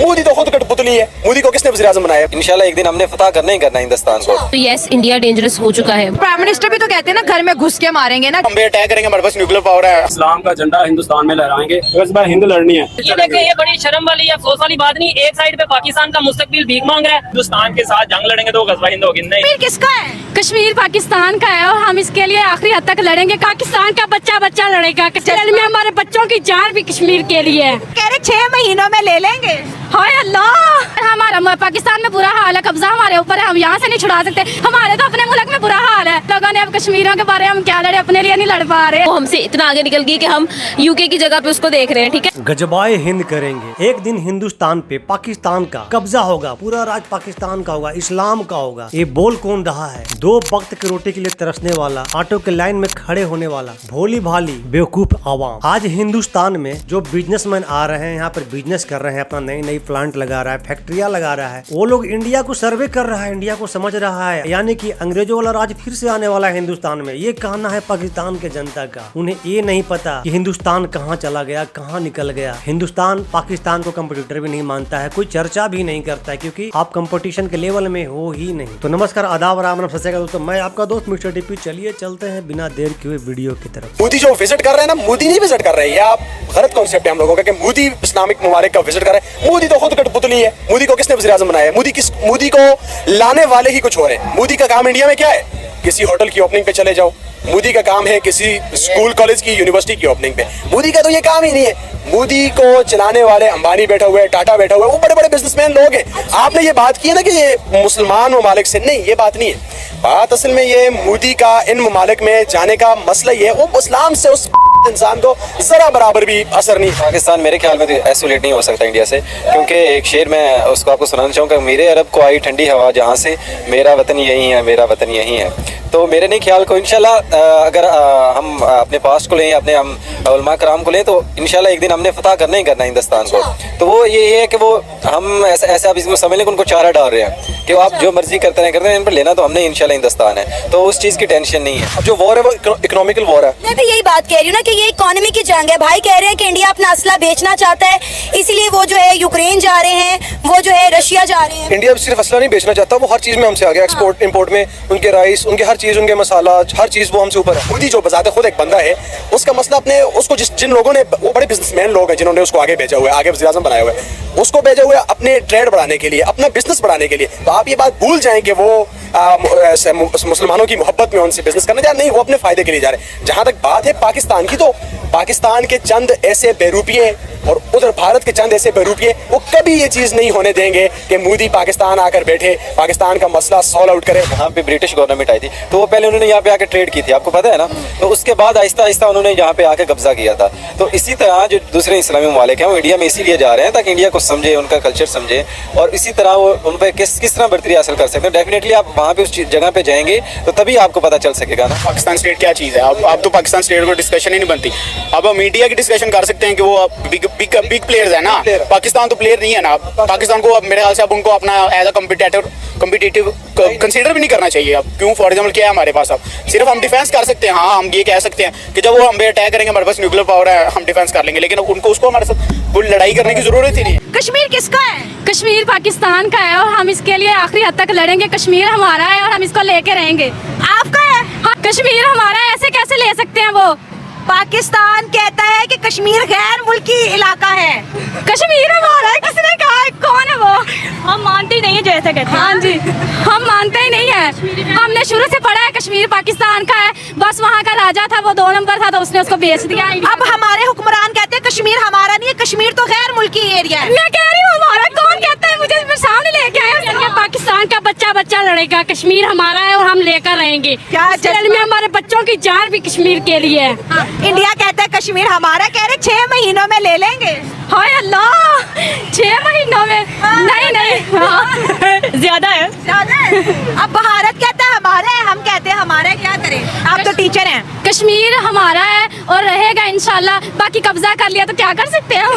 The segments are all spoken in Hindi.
मोदी तो खुद कठपुतली है। मोदी को किसने वज़ीर आज़म बनाया? इंशाल्लाह एक दिन हमने फतह करना ही करना हिंदुस्तान को। यस, इंडिया डेंजरस हो चुका है। प्राइम मिनिस्टर भी तो कहते हैं ना घर में घुस के मारेंगे ना। हम अटैक करेंगे, हमारे पास न्यूक्लियर पावर है। इस्लाम का झंडा हिंदुस्तान में लहराएंगे। तो इस बार हिंद लड़नी है। ये देखें, ये बड़ी शर्म वाली या अफसोस वाली बात नहीं। एक साइड पे पाकिस्तान का मुस्तकबिल भीख मांग रहा है, हिंदुस्तान के साथ जंग लड़ेंगे तो गज़वा हिंद होगी। नहीं, किसका है? कश्मीर पाकिस्तान का है और हम इसके लिए आखिरी हद तक लड़ेंगे। पाकिस्तान का बच्चा बच्चा लड़ेगा। कश्मीर में हमारे बच्चों की जान भी कश्मीर के लिए है। कह रहे 6 महीनों में ले लेंगे। हाय अल्लाह, हमारा पाकिस्तान में बुरा हाल है, कब्जा हमारे ऊपर है, हम यहाँ से नहीं छुड़ा सकते। हमारे तो अपने मुल्क में बुरा हाल है। लोगों ने अब कश्मीरों के बारे में हम क्या लड़े, अपने लिए नहीं लड़ पा रहे। वो हमसे इतना आगे निकल गई कि हम यूके की जगह पे उसको देख रहे हैं। ठीक है, गजबाए हिंद करेंगे। एक दिन हिंदुस्तान पे पाकिस्तान का कब्जा होगा, पूरा राज पाकिस्तान का होगा, इस्लाम का होगा। ये बोल कौन रहा है? 2 वक्त की रोटी के लिए तरसने वाला, ऑटो के लाइन में खड़े होने वाला, भोली भाली बेवकूफ आवाम। आज हिंदुस्तान में जो बिजनेसमैन आ रहे हैं, यहाँ पर बिजनेस कर रहे हैं, अपना नई नई प्लांट लगा रहा है, फैक्ट्रियां लगा रहा है, वो लोग इंडिया को सर्वे कर रहा है, इंडिया को समझ रहा है। यानी कि अंग्रेजों वाला राज फिर से आने वाला है हिंदुस्तान में। ये कहना है पाकिस्तान के जनता का। उन्हें ये नहीं पता कि हिंदुस्तान कहाँ चला गया, कहाँ निकल गया। हिंदुस्तान पाकिस्तान को कंपटीटर भी नहीं मानता है, कोई चर्चा भी नहीं करता है, क्योंकि आप कंपटीशन के लेवल में हो ही नहीं। तो नमस्कार, आदाब, राम राम, सत श्री अकाल दोस्तों, मैं आपका दोस्त मिस्टर टीपी। चलिए चलते हैं बिना देर किए वीडियो की तरफ। मोदी जो विजिट कर रहे हैं ना, मोदी नहीं विजिट कर रहे हैं। आप गलत कॉन्सेप्ट है हम लोगों का कि मोदी इस्लामिक ममालिक का विजिट कर रहे हैं। मोदी तो खुद कठपुतली है। मोदी को किसने वज़ीर आज़म बनाया? मोदी को लाने वाले ही कुछ और है। मोदी का काम इंडिया में क्या है? किसी होटल की ओपनिंग पे चले जाओ। मोदी का काम है किसी स्कूल कॉलेज की यूनिवर्सिटी की ओपनिंग पे। मोदी का तो ये काम ही नहीं है। मोदी को चलाने वाले अंबानी बैठा हुआ है, टाटा बैठा हुआ है, वो बड़े बड़े बिजनेसमैन लोग हैं। आपने ये बात की है ना कि ये मुसलमान ममालिक से, नहीं, ये बात नहीं है। बात असल में ये मोदी का इन ममालिक में जाने का मसला ये है, वो इस्लाम से उस इंसान को जरा बराबर भी असर नहीं। पाकिस्तान मेरे ख्याल में तो आइसोलेट नहीं हो सकता इंडिया से, क्योंकि एक शेर मैं उसको आपको सुनाना चाहूँगा, मेरे अरब को आई ठंडी हवा जहाँ से, मेरा वतन यही है, मेरा वतन यही है। तो मेरे नहीं ख्याल को इंशाल्लाह अगर हम अपने पास्ट को लें, अपने हम उलमा कराम को लें, तो इंशाल्लाह एक दिन हमने फतह करना ही करना हिंदुस्तान को। तो वो ये है कि वो हम ऐसा आप इसको समझ लें कि उनको चारा डाल रहे हैं कि आप जो मर्जी करते हैं, इन पर लेना तो हमने इंशाल्लाह हिंदुस्तान है। तो उस चीज़ की टेंशन नहीं है। अब जो वॉर है वो इकोनॉमिकल वॉर है। मैं भी यही बात कह रही हूँ ना कि ये इकोनॉमी की जंग है। भाई कह रहे हैं कि इंडिया अपना असला बेचना चाहता है, इसीलिए वो जो है यूक्रेन जा रहे हैं, वो जो है रशिया जा रहे हैं। इंडिया सिर्फ असला नहीं बेचना चाहता, वो हर चीज में हमसे आ गया। एक्सपोर्ट इंपोर्ट में उनके राइस, उनके हर चीज, उनके मसाला, हर चीज वो हमसे ऊपर है। मोदी जो बजाते खुद एक बंदा है, उसका मसला अपने उसको जिन लोगों ने, वो बड़े बिजनेसमैन लोग हैं जिन्होंने उसको आगे भेजा हुआ है, आगे वज़ीर आज़म बनाया हुआ है, उसको भेजा हुआ है अपने ट्रेड बढ़ाने के लिए, अपना बिजनेस बढ़ाने के लिए। तो आप ये बात भूल जाएं कि वो मुसलमानों की मोहब्बत में उनसे बिजनेस करने जा रहे, नहीं, वो अपने फायदे के लिए जा रहे हैं। जहां तक बात है पाकिस्तान की, तो पाकिस्तान के चंद ऐसे बेरूपिये और उधर भारत के चंद ऐसे बेरूपिये, वो कभी ये चीज नहीं होने देंगे कि मोदी पाकिस्तान आकर बैठे, पाकिस्तान का मसला सॉल्व आउट करे। यहाँ पे ब्रिटिश गवर्नमेंट आई थी, तो वो पहले उन्होंने यहाँ पे आके ट्रेड की थी, आपको पता है ना। तो उसके बाद आहिस्ता आहिस्ता उन्होंने यहाँ पे आके कब्जा किया था। तो इसी तरह जो दूसरे इस्लामी ममालिक हैं वो इंडिया में इसीलिए जा रहे हैं ताकि इंडिया को समझे, उनका कल्चर समझे, और इसी तरह वो उन पर किस तरह बढ़तरी हासिल कर सकते हैं। डेफिनेटली आप वहाँ पे उस जगह पे जाएंगे तो तभी आपको पता चल सकेगा ना पाकिस्तान स्टेट क्या चीज़ है। अब तो पाकिस्तान स्टेट को डिस्कशन ही नहीं बनती। अब हम मीडिया की डिस्कशन कर सकते हैं कि वो बिग प्लेयर्स है ना। पाकिस्तान तो प्लेयर नहीं है ना। पाकिस्तान को अब मेरे ख्याल से अब उनको अपना एज अ कॉम्पिटिटिव कंसीडर भी नहीं करना चाहिए। अब क्यों, फॉर एग्जाम्पल क्या है हमारे पास, अब सिर्फ हम डिफेंस कर सकते हैं। हाँ, हम ये कह सकते हैं कि जब वो हम पे अटैक करेंगे, हमारे पास न्यूक्लियर पावर है, हम डिफेंस कर लेंगे, लेकिन उसको हमारे साथ कोई लड़ाई करने की जरूरत ही नहीं है। कश्मीर किसका है? कश्मीर पाकिस्तान का है और हम इसके लिए आखिरी हद तक लड़ेंगे। कश्मीर हमारा है और हम इसको लेके रहेंगे। आपका है? हाँ, कश्मीर हमारा है, ऐसे कैसे ले सकते हैं वो? पाकिस्तान कहता है कि कश्मीर गैर मुल्की इलाका है। कश्मीर हमारा है, किसने कहा है? कौन है वो? हम मानते ही नहीं है, जैसे कहते हैं। हाँ जी, हम मानते ही नहीं है। हमने शुरू से पढ़ा है कश्मीर पाकिस्तान का है, बस वहाँ का राजा था, वो 2 नंबर था, तो उसने उसको बेच दिया। अब हमारे हुक्मरान कहते हैं कश्मीर हमारा नहीं है, कश्मीर तो गैर मुल्की एरिया है। मैं कह रही हूँ हमारा, कौन कहता है? मुझे सामने लेके आए, पाकिस्तान का बच्चा बच्चा लड़ेगा, कश्मीर हमारा है और हम लेकर रहेंगे। क्या जेल में हमारे बच्चों की जान भी कश्मीर के लिए है। इंडिया कहता है कश्मीर हमारा, कह रहे 6 महीनों में ले लेंगे। हाय अल्लाह, 6 महीनों में? नहीं, ज्यादा है। अब भारत कहता है हमारा है, हम कहते हैं हमारा है, क्या करें? आप तो टीचर हैं। कश्मीर हमारा है और रहेगा इंशाल्लाह। बाकी कब्जा कर लिया तो क्या कर सकते हैं हम?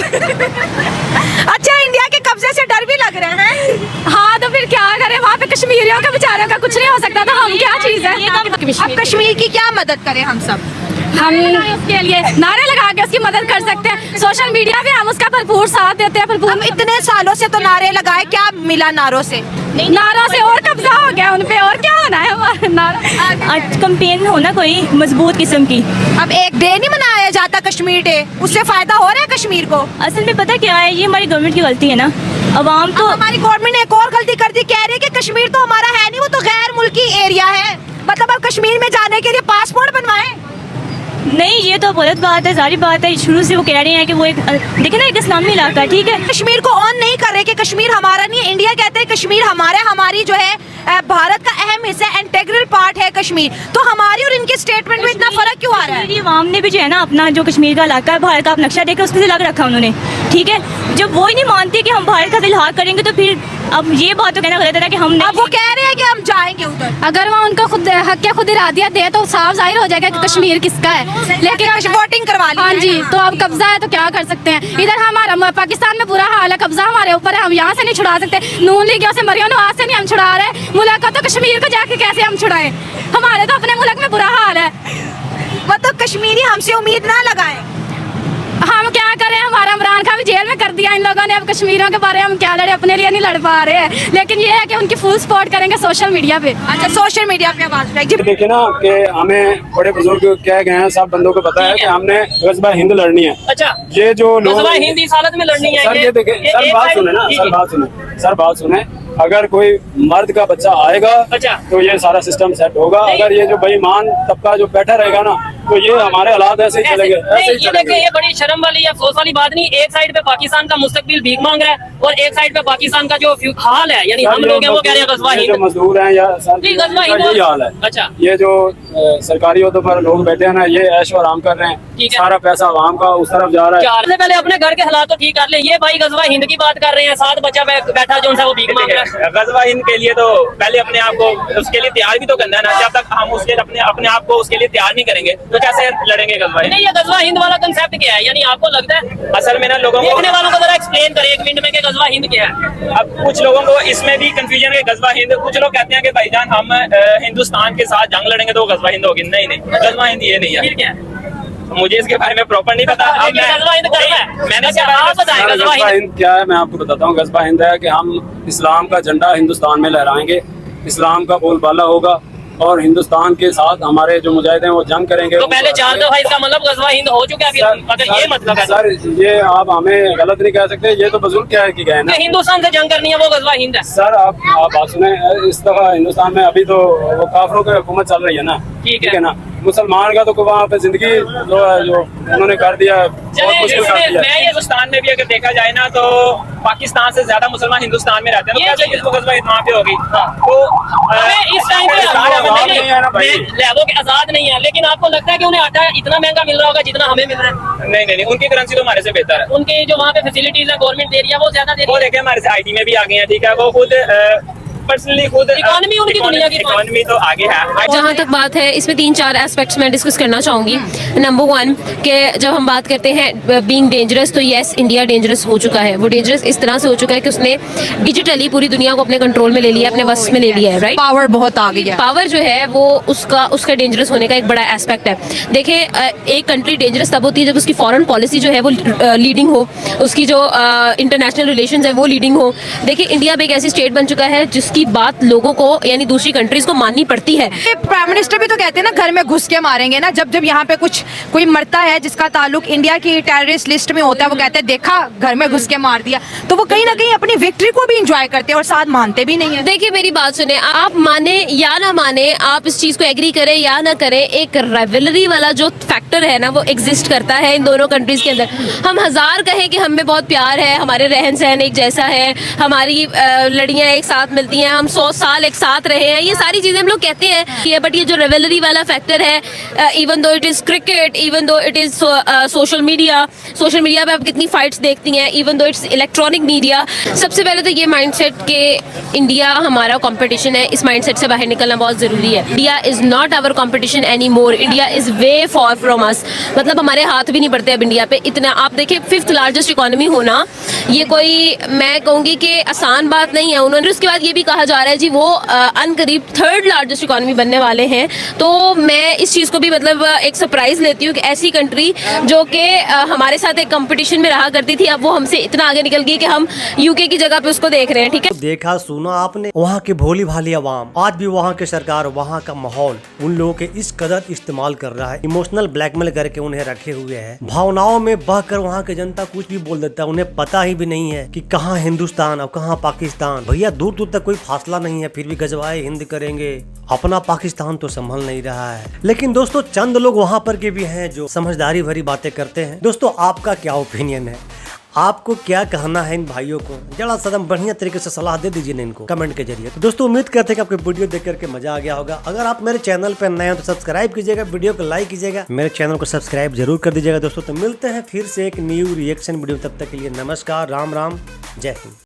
अच्छा, इंडिया के कब्जे से डर भी लग रहा है। हाँ, तो फिर क्या करें? वहाँ पे कश्मीरियों का बेचारों का कुछ नहीं हो सकता, तो हम क्या चीज है? अब कश्मीर की क्या मदद करें हम सब? हम उसके लिए नारे लगा के उसकी मदद कर सकते हैं। सोशल मीडिया पे हम उसका भरपूर साथ देते हैं, भरपूर। हम इतने सालों से तो नारे लगाए, क्या मिला नारों से? नारों से और कब्जा हो गया उन पे, और क्या होना है हमारा नारा। कंपेन हो ना कोई मजबूत किस्म की। अब एक डे नहीं मनाया जाता कश्मीर डे, उससे फायदा हो रहा है कश्मीर को? असल में पता क्या है, ये हमारी गवर्नमेंट की गलती है ना। अवाम तो हमारी गवर्नमेंट ने एक और गलती कर दी, कह रही है कि कश्मीर तो हमारा है नहीं, वो तो गैर मुल्की एरिया है। मतलब अब कश्मीर में जाने के लिए पासपोर्ट बनवाएं? नहीं, ये तो गलत बात है, सारी बात है। शुरू से वो कह रहे हैं कि वो एक देखिए ना, एक इस्लामी इलाका है, ठीक है। कश्मीर को ऑन नहीं कर रहे कि कश्मीर हमारा नहीं है। इंडिया कहते हैं कश्मीर हमारा, हमारी जो है भारत का अहम हिस्सा, इंटेग्रल पार्ट है कश्मीर। तो हमारी और इनके स्टेटमेंट में इतना फर्क क्यों आ रहा है? कश्मीरी अवाम ने भी जो है ना अपना जो कश्मीर का इलाका है, भारत का आप नक्शा देकर उसमें से लग रखा उन्होंने, ठीक है। जब वो ही नहीं मानते कि हम भारत का फिलहाल करेंगे, तो फिर अब ये बात तो कहना गलत है ना कि हम अब वो कह रहे हैं कि हम जाएंगे उधर। अगर वो उनको खुद हक के खुद इरादियत दे तो साफ जाहिर हो जाएगा कि कश्मीर किसका है। लेकिन वोटिंग करवा ली। हाँ जी, तो अब कब्जा है तो क्या कर सकते हैं। इधर हमारा पाकिस्तान में बुरा हाल है, कब्जा हमारे ऊपर है, हम यहाँ से नहीं छुड़ा सकते। नून लीग से मरियम नवाज से नहीं हम छुड़ा रहे, मुल्क का तो कश्मीर को जाके कैसे हम छुड़ाएं। हमारे तो अपने मुल्क में बुरा हाल है। मतलब कश्मीरी हमसे उम्मीद ना लगाएं। हम क्या करें, हमारा इमरान खान भी जेल में कर दिया इन लोगों ने। अब कश्मीरों के बारे में हम क्या लड़े, अपने लिए नहीं लड़ पा रहे हैं। लेकिन ये है कि उनकी फुल सपोर्ट करेंगे सोशल मीडिया पे। अच्छा, सोशल मीडिया पे आवाज उठाएं। देखिए ना कि हमें बड़े बुजुर्ग कह गए हैं, सब बंदों को पता है कि हमने गज़बा हिंद लड़नी है। अच्छा, ये जो लोग गज़बा हिंद इस हालत में लड़नी है। सर ये देखें, सर बात सुने ना, सर बात सुने। अगर कोई मर्द का बच्चा आएगा अच्छा, तो ये सारा सिस्टम सेट होगा। अगर ये जो बेईमान तबका जो बैठा रहेगा ना, तो ये हमारे हालात ऐसे ही चलेंगे, ऐसे ही ये देखिए, ये बड़ी शर्म वाली या अफसोस वाली बात नहीं। एक साइड पे पाकिस्तान का मुस्तकबिल भीख मांग रहा है और एक साइड पे पाकिस्तान का जो हाल है, यानी हम लोग हैं वो कह रहे हैं गज़बा जो हिंद। मजदूर हैं या गज़बा हिंद यही हाल है। अच्छा, ये जो सरकारी ओहदों पर लोग बैठे हैं ना, ये ऐश और आराम कर रहे हैं। सारा पैसा आवाम का उस तरफ जा रहा है। सबसे पहले अपने घर के हालात तो ठीक कर ले। ये भाई गज़बा हिंद की बात कर रहे हैं, साथ बच्चा बैठा जो उनसे वो भीख मांग रहा है। गज़बा हिंद के लिए तो पहले अपने आप को उसके लिए तैयार भी तो करना है ना। जब तक हम उसके अपने आप को उसके लिए तैयार नहीं करेंगे तो कैसे लड़ेंगे गज़बा हिंद? नहीं, ये गज़बा हिंद वाला कंसेप्ट क्या है, यानी आपको लगता है? असल में ना लोगों को, देखने वालों को जरा एक्सप्लेन करें 1 मिनट में कि गज़बा हिंद क्या है। अब कुछ लोगों को इसमें भी कंफ्यूजन है गज़बा हिंद। कुछ लोग कहते हैं कि भाईजान हम हिंदुस्तान के साथ जंग लड़ेंगे तो गज़बा हिंद होगी। नहीं, गज़बा हिंद ये नहीं है। फिर क्या है? मुझे इसके बारे में प्रॉपर नहीं पता। अब गज़बा हिंद करना है, मैंने अच्छा, आप बताएं गज़बा हिंद क्या है, मैं आपको बताता हूँ। गज़बा हिंद है कि हम इस्लाम का झंडा हिंदुस्तान में लहराएंगे, इस्लाम का बोलबाला होगा और हिंदुस्तान के साथ हमारे जो मुजाहिदीन वो जंग करेंगे। तो पहले चार दफा इसका मतलब गज़बा हिंद हो चुका है। अगर ये मतलब है सर, ये आप हमें गलत नहीं कह सकते। ये तो बुजुर्ग क्या है कि गए ना, हिंदुस्तान से जंग करनी है वो गज़बा हिंद है। सर आप बात सुने, इस दफा हिंदुस्तान में अभी तो वो काफिरों की हुकूमत चल रही है ना, ठीक है ना। मुसलमान का तो वहाँ पे जिंदगी जो है जो उन्होंने कर दिया, बहुत मुश्किल कर दिया। मैं हिंदुस्तान में भी अगर देखा जाए ना तो पाकिस्तान से ज्यादा मुसलमान हिंदुस्तान में रहते हैं। तो कैसे किसको गज़बा हिंद वहाँ पे होगी? तो हमें इस टाइम पे लैबों के आजाद नहीं है, लेकिन आपको लगता है कि उन्हें आटा इतना महंगा मिल रहा होगा जितना हमें मिल रहा है? नहीं, उनकी करेंसी तो हमारे से बेहतर है। उनके जो वहाँ पे फैसिलिटीज है गवर्नमेंट दे रही है वो ज्यादा दे रही है। वो देखे हमारे से आईटी में भी आ गए हैं, ठीक है। वो खुद पर्सनली खुद इकोनॉमी उनकी दुनिया की इकोनॉमी तो आगे है। जहाँ तक बात है, इसमें 3-4 एस्पेक्ट्स मैं डिस्कस करना चाहूँगी। नंबर 1 कि जब हम बात करते हैं बीइंग डेंजरस, तो यस, इंडिया डेंजरस हो चुका है। वो डेंजरस इस तरह से हो चुका है कि उसने डिजिटली पूरी दुनिया को अपने कंट्रोल में ले लिया, अपने वश में ले लिया है, राइट। पावर बहुत आ गई है। पावर जो है वो उसका डेंजरस होने का एक बड़ा एस्पेक्ट है। देखें, एक कंट्री डेंजरस तब होती है जब उसकी फॉरेन पॉलिसी जो है वो लीडिंग हो, उसकी जो इंटरनेशनल रिलेशंस है वो लीडिंग हो। देखिए, इंडिया भी एक ऐसी स्टेट बन चुका है जिसकी बात लोगों को यानी दूसरी कंट्रीज को माननी पड़ती है। प्राइम मिनिस्टर भी तो कहते हैं ना, घर में घुस के मारेंगे ना। जब यहाँ पे कोई मरता है जिसका ताल्लुक इंडिया की टेररिस्ट लिस्ट में होता है, वो कहते हैं देखा घर में घुस के मार दिया। तो वो कहीं ना कहीं अपनी विक्ट्री को भी इंजॉय करते हैं और साथ मानते भी नहीं है। देखिए, मेरी बात सुने, आप माने या ना माने, आप इस चीज को एग्री करें या ना करें, एक राइवलरी वाला जो फैक्टर है ना वो एग्जिस्ट करता है इन दोनों कंट्रीज के अंदर। हम हजार कहें कि हमें बहुत प्यार है, हमारे रहन सहन एक जैसा है, हमारी लड़ियां एक साथ मिलती हैं, हम 100 साल एक साथ रहे हैं, ये सारी चीजें हम लोग कहते हैं कि बट ये जो रिवेलरी वाला फैक्टर है, even though it is cricket, even though it is social media पे आप कितनी फाइट्स देखती हैं, even though it's electronic media. सबसे पहले तो ये माइंडसेट कि इंडिया हमारा कंपटीशन है, इस माइंडसेट से बाहर निकलना बहुत जरूरी है। India is not our competition anymore, India is way far from us. मतलब हमारे हाथ भी नहीं पड़ते अब इंडिया पे। इतना आप देखिए, 5th लार्जेस्ट इकोनॉमी होना ये कोई, मैं कहूँगी कि आसान बात नहीं है। उन्होंने उसके बाद ये भी कहा कहा जा रहा है जी वो अनकरीब 3rd लार्जेस्ट इकोनॉमी बनने वाले हैं। तो मैं इस चीज़ को भी मतलब एक सरप्राइज लेती हूँ कि ऐसी कंट्री जो कि हमारे साथ एक कंपटीशन में रहा करती थी, अब वो हमसे इतना आगे निकल गई कि हम यूके की जगह पे उसको देख रहे हैं। ठीक है, देखा सुना आपने वहाँ के भोली भाली आवाम, आज भी वहाँ के सरकार, वहाँ का माहौल उन लोगों के इस कदर इस्तेमाल कर रहा है, इमोशनल ब्लैकमेल करके उन्हें रखे हुए है, भावनाओं में बहकर वहाँ की जनता कुछ भी बोल देता है। उन्हें पता ही भी नहीं है कि कहाँ हिंदुस्तान और कहाँ पाकिस्तान। भैया दूर दूर तक कोई फासला नहीं है, फिर भी गजवाए हिंद करेंगे। अपना पाकिस्तान तो संभल नहीं रहा है। लेकिन दोस्तों चंद लोग वहाँ पर के भी हैं जो समझदारी भरी बातें करते हैं। दोस्तों आपका क्या ओपिनियन है, आपको क्या कहना है इन भाइयों को? जरा सा बढ़िया तरीके से सलाह दे दीजिए इनको कमेंट के जरिए। तो दोस्तों उम्मीद करते हैं कि आपको वीडियो देख करके मजा आ गया होगा। अगर आप मेरे चैनल पर नए हो तो सब्सक्राइब कीजिएगा, वीडियो को लाइक कीजिएगा, मेरे चैनल को सब्सक्राइब जरूर कर दीजिएगा। दोस्तों तो मिलते हैं फिर से एक न्यू रिएक्शन वीडियो, तब तक के लिए नमस्कार, राम राम, जय हिंद।